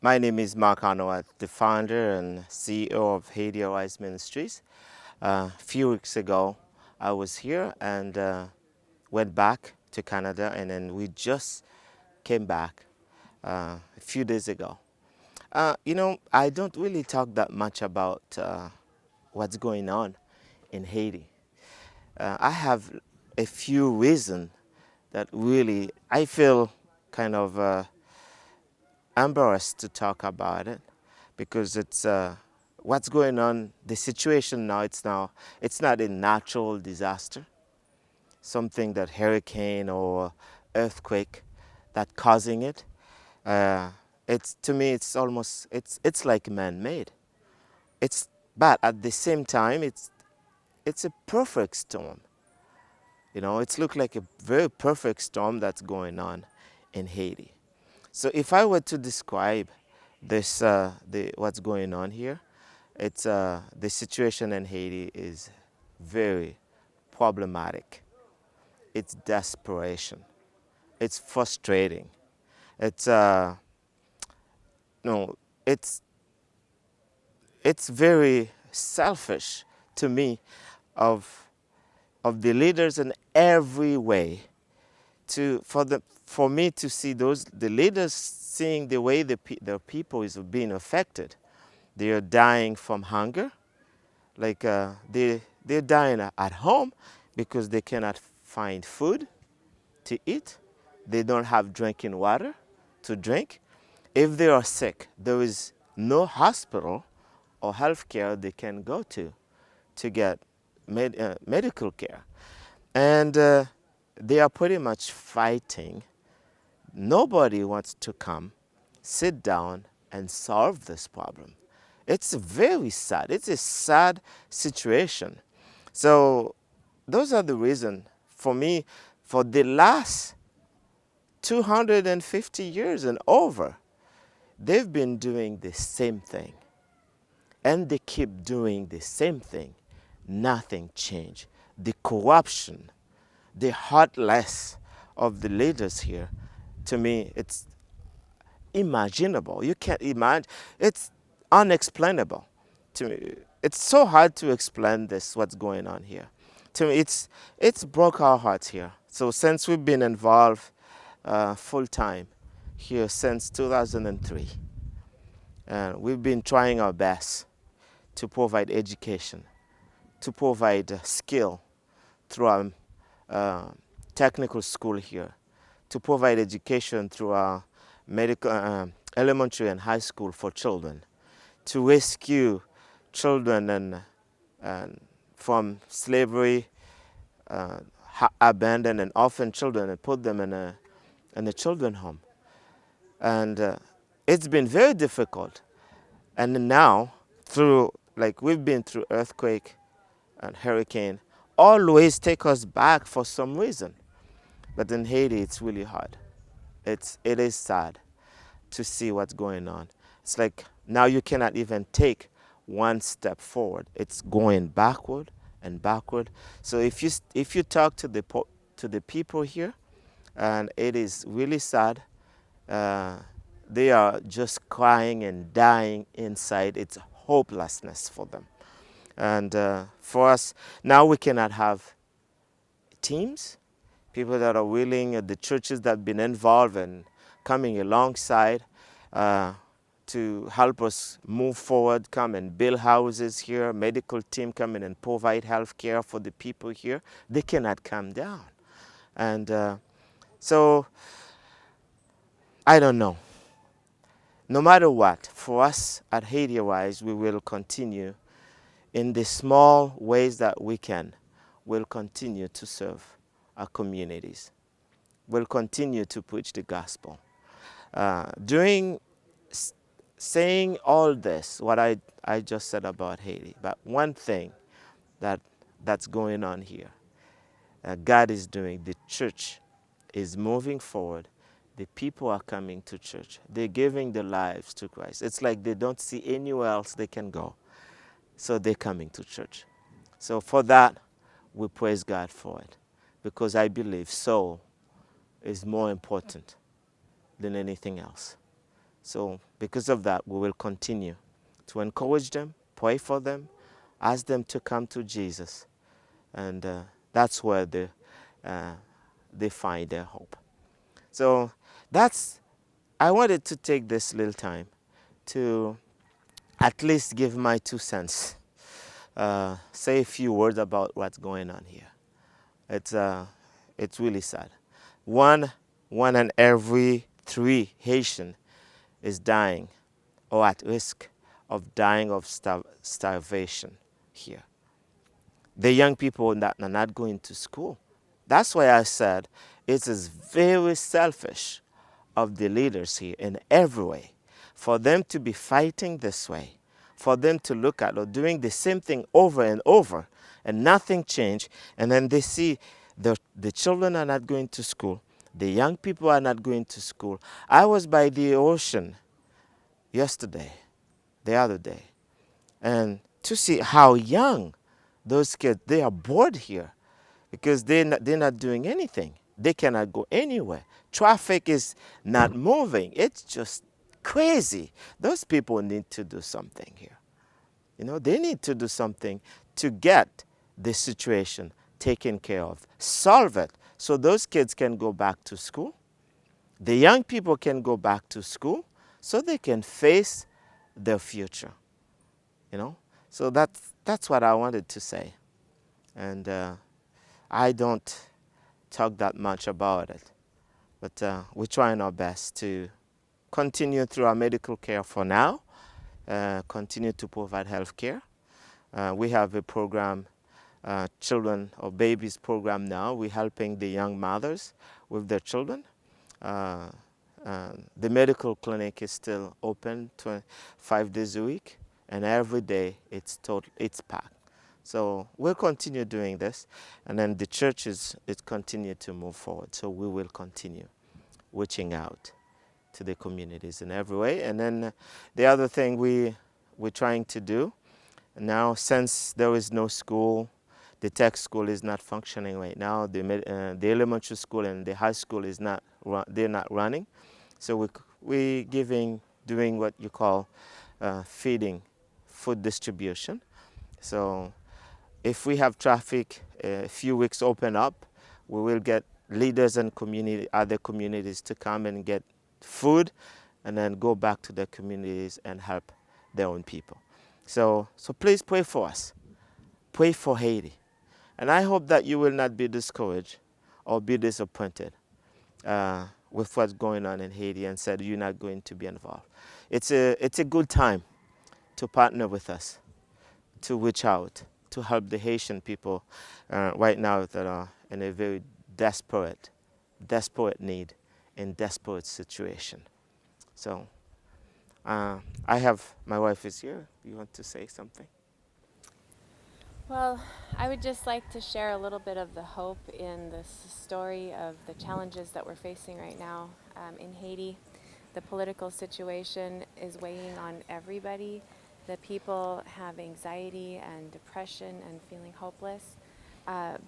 My name is Marc and Lisa Honorat, the founder and CEO of Haiti Arise Ministries. A few weeks ago, I was here and went back to Canada, and then we just came back a few days ago. I don't really talk that much about what's going on in Haiti. I have a few reasons that really I feel kind of embarrassed to talk about it because it's what's going on. The situation now, it's not a natural disaster, something that hurricane or earthquake that causing it. Uh, it's to me, it's like man-made. It's but at the same time, it's a perfect storm. It's looked like a very perfect storm that's going on in Haiti. So if I were to describe what's going on here, it's the situation in Haiti is very problematic. It's desperation. It's frustrating. It's no, it's it's very selfish to me of of the leaders in every way for me to see the leaders seeing the way their people is being affected. They are dying from hunger, like they're dying at home because they cannot find food to eat. They don't have drinking water to drink. If they are sick, there is no hospital or health care they can go to get medical care. And they are pretty much fighting. Nobody wants to come, sit down, and solve this problem. It's very sad. It's a sad situation. So those are the reasons for me. For the last 250 years and over, they've been doing the same thing. And they keep doing the same thing. Nothing changed. The corruption, the heartless of the leaders here, to me, it's imaginable. You can't imagine. It's unexplainable to me. It's so hard to explain this, what's going on here. To me, it's broke our hearts here. So since we've been involved full time here since 2003, and we've been trying our best to provide education, to provide skill through our uh, technical school here, to provide education through our medical elementary and high school for children, to rescue children and from slavery, uh, abandoned and orphan children, and put them in a children home. And it's been very difficult. And now, through like we've been through earthquake and hurricane, always take us back for some reason. But in Haiti, it's really hard. It is sad to see what's going on. It's like now you cannot even take one step forward. It's going backward and backward. So if you talk to the people here, and it is really sad. Uh, they are just crying and dying inside. It's hopelessness for them. And for us, now we cannot have teams, people that are willing, the churches that have been involved and coming alongside uh, to help us move forward, come and build houses here, medical team come in and provide health care for the people here. They cannot come down. And so I don't know. No matter what, for us at Haiti Arise, we will continue in the small ways that we can. We'll continue to serve our communities. We'll continue to preach the gospel. During saying all this, what I just said about Haiti, but one thing that's going on here, God is doing, the church is moving forward. The people are coming to church. They're giving their lives to Christ. It's like they don't see anywhere else they can go. So they're coming to church. So for that, we praise God for it. Because I believe soul is more important than anything else. So because of that, we will continue to encourage them, pray for them, ask them to come to Jesus, and that's where they find their hope. So that's I wanted to take this little time to at least give my 2 cents, say a few words about what's going on here. It's it's really sad. One one in every 3 Haitian is dying or at risk of dying of starvation here. The young people that are not going to school. That's why I said it is very selfish of the leaders here in every way for them to be fighting this way, for them to look at or doing the same thing over and over and nothing changed, and then they see the children are not going to school, the young people are not going to school. I was by the ocean yesterday, the other day, and to see how young those kids, they are bored here because they're not doing anything. They cannot go anywhere. Traffic is not moving. It's just crazy. Those people need to do something here. You know, they need to do something to get the situation taken care of, solve it, so those kids can go back to school. The young people can go back to school so they can face their future. You know, so that's what I wanted to say, and I don't talk that much about it, but we're trying our best to continue through our medical care for now, continue to provide health care. We have a program, children or babies program now. We're helping the young mothers with their children. Uh, the medical clinic is still open 5 days a week, and every day it's packed. So we'll continue doing this, and then the church is continue to move forward. So we will continue reaching out to the communities in every way. And then the other thing we're trying to do now, since there is no school, the tech school is not functioning right now. The elementary school and the high school is not they're not running. So we doing what you call feeding, food distribution. So if we have traffic, a few weeks open up, we will get leaders and other communities to come and get food, and then go back to their communities and help their own people. So please pray for us. Pray for Haiti. And I hope that you will not be discouraged or be disappointed with what's going on in Haiti and said you're not going to be involved. It's a good time to partner with us, to reach out, to help the Haitian people right now that are in a very desperate need, in desperate situation. So I have, my wife is here. You want to say something? Well, I would just like to share a little bit of the hope in this story of the challenges that we're facing right now in Haiti. The political situation is weighing on everybody. The people have anxiety and depression and feeling hopeless.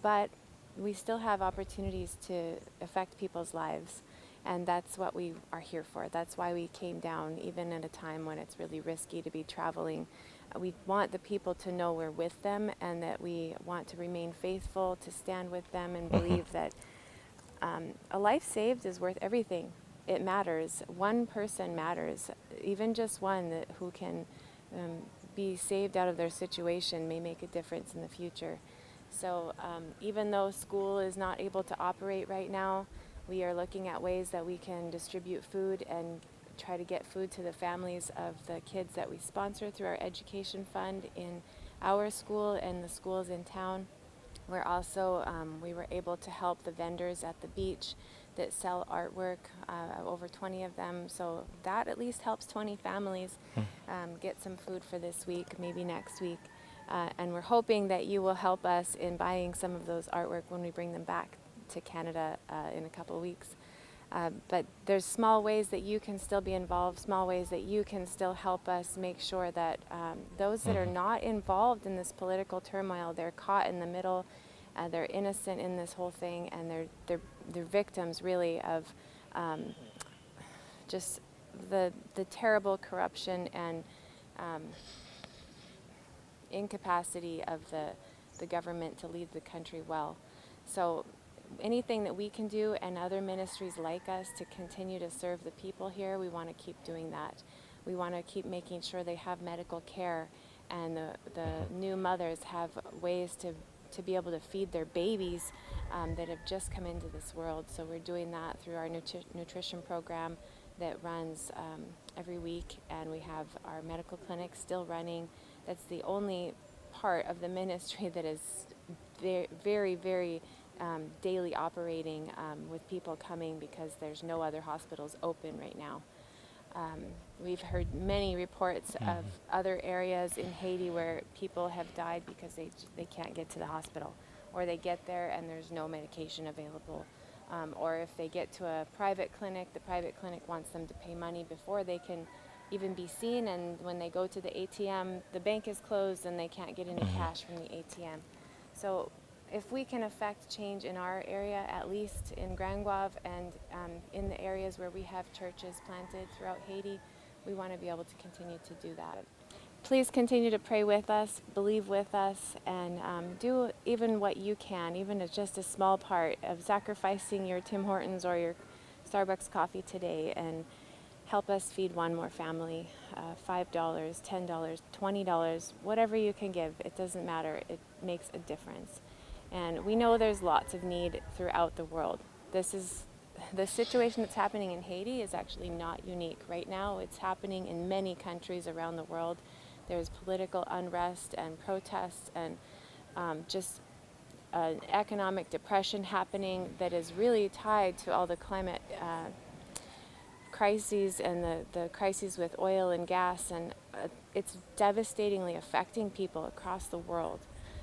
But we still have opportunities to affect people's lives. And that's what we are here for. That's why we came down, even at a time when it's really risky to be traveling. We want the people to know we're with them and that we want to remain faithful, to stand with them and believe that a life saved is worth everything. It matters. One person matters. Even just one who can be saved out of their situation may make a difference in the future. So even though school is not able to operate right now, we are looking at ways that we can distribute food and try to get food to the families of the kids that we sponsor through our education fund in our school and the schools in town. We're also, we were able to help the vendors at the beach that sell artwork, over 20 of them. So that at least helps 20 families get some food for this week, maybe next week. And we're hoping that you will help us in buying some of those artwork when we bring them back to Canada in a couple of weeks. But there's small ways that you can still be involved, small ways that you can still help us make sure that those that are not involved in this political turmoil, they're caught in the middle, they're innocent in this whole thing, and they're victims really of just the terrible corruption and um, incapacity of the government to lead the country well. So anything that we can do and other ministries like us to continue to serve the people here, we want to keep doing that. We want to keep making sure they have medical care and the new mothers have ways to be able to feed their babies that have just come into this world. So we're doing that through our nutrition program that runs every week, and we have our medical clinic still running. That's the only part of the ministry that is very, very, very daily operating with people coming because there's no other hospitals open right now. We've heard many reports of other areas in Haiti where people have died because they can't get to the hospital, or they get there and there's no medication available. Or if they get to a private clinic, the private clinic wants them to pay money before they can even be seen, and when they go to the ATM, the bank is closed and they can't get any cash from the ATM. So if we can affect change in our area, at least in Grand Guave and in the areas where we have churches planted throughout Haiti, we want to be able to continue to do that. Please continue to pray with us, believe with us, and do even what you can, even as just a small part of sacrificing your Tim Hortons or your Starbucks coffee today, and help us feed one more family. $5, $10, $20, whatever you can give, it doesn't matter. It makes a difference. And we know there's lots of need throughout the world. The situation that's happening in Haiti is actually not unique. Right now, it's happening in many countries around the world. There's political unrest and protests and just an economic depression happening that is really tied to all the climate crises and the crises with oil and gas, and it's devastatingly affecting people across the world.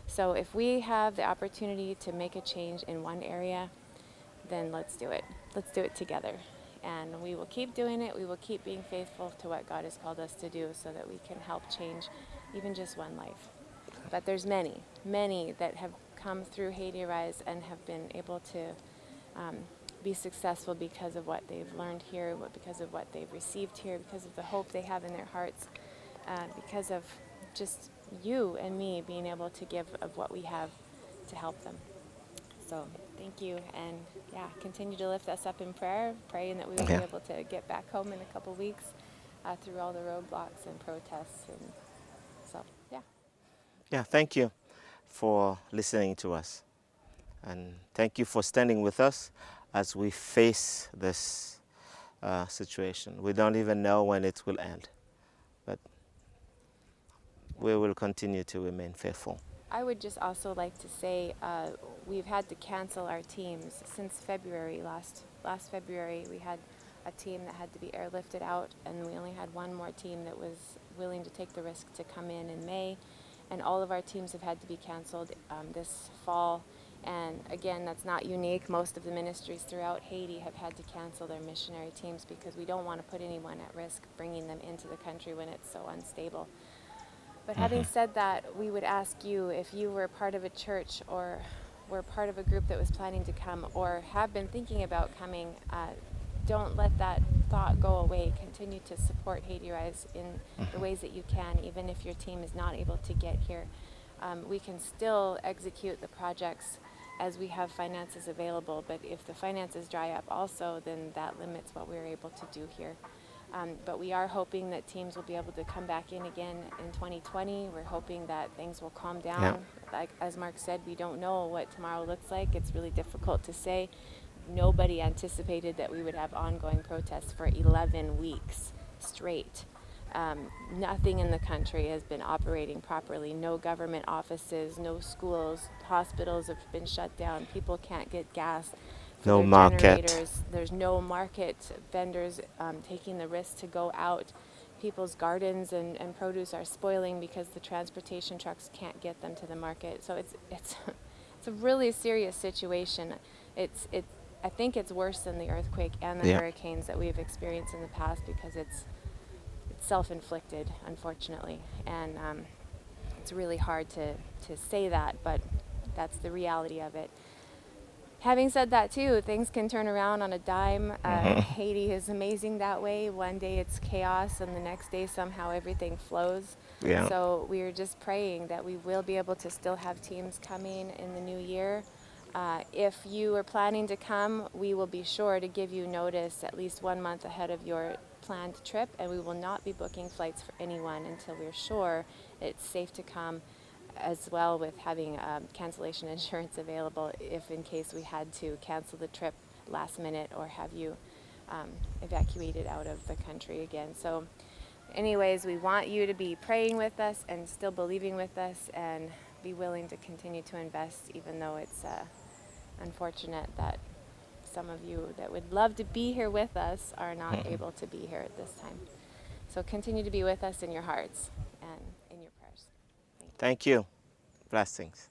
So if we have the opportunity to make a change in one area, then let's do it. Let's do it together. And we will keep doing it. We will keep being faithful to what God has called us to do so that we can help change even just one life. But there's many, many that have come through Haiti Arise and have been able to be successful because of what they've learned here, because of what they've received here, because of the hope they have in their hearts, because of just you and me being able to give of what we have to help them. So thank you, and yeah, continue to lift us up in prayer, praying that we will be able to get back home in a couple weeks through all the roadblocks and protests. And so, yeah. Yeah, thank you for listening to us. And thank you for standing with us as we face this situation. We don't even know when it will end, but we will continue to remain faithful. I would just also like to say we've had to cancel our teams since February. Last February, we had a team that had to be airlifted out, and we only had one more team that was willing to take the risk to come in May. And all of our teams have had to be canceled this fall. And again, that's not unique. Most of the ministries throughout Haiti have had to cancel their missionary teams because we don't want to put anyone at risk bringing them into the country when it's so unstable. But having said that, we would ask you, if you were part of a church or were part of a group that was planning to come or have been thinking about coming, don't let that thought go away. Continue to support Haiti Rise in the ways that you can, even if your team is not able to get here. We can still execute the projects as we have finances available, but if the finances dry up also, then that limits what we're able to do here. But we are hoping that teams will be able to come back in again in 2020. We're hoping that things will calm down. Yeah. Like as Marc said, we don't know what tomorrow looks like. It's really difficult to say. Nobody anticipated that we would have ongoing protests for 11 weeks straight. Nothing in the country has been operating properly. No government offices, no schools, hospitals have been shut down. People can't get gas for No their market. generators. There's no market. Vendors taking the risk to go out. People's gardens and produce are spoiling because the transportation trucks can't get them to the market. So it's a really serious situation. I think it's worse than the earthquake and the hurricanes that we've experienced in the past because it's self-inflicted, unfortunately, and it's really hard to say that, but that's the reality of it. Having said that too, things can turn around on a dime. Haiti is amazing that way. One day it's chaos, and the next day somehow everything flows. Yeah. So we are just praying that we will be able to still have teams coming in the new year. If you are planning to come, we will be sure to give you notice at least 1 month ahead of your planned trip, and we will not be booking flights for anyone until we're sure it's safe to come, as well with having cancellation insurance available if in case we had to cancel the trip last minute or have you evacuated out of the country again. So anyways, we want you to be praying with us and still believing with us and be willing to continue to invest, even though it's unfortunate that some of you that would love to be here with us are not able to be here at this time. So continue to be with us in your hearts and in your prayers. Thank you. Thank you. Blessings.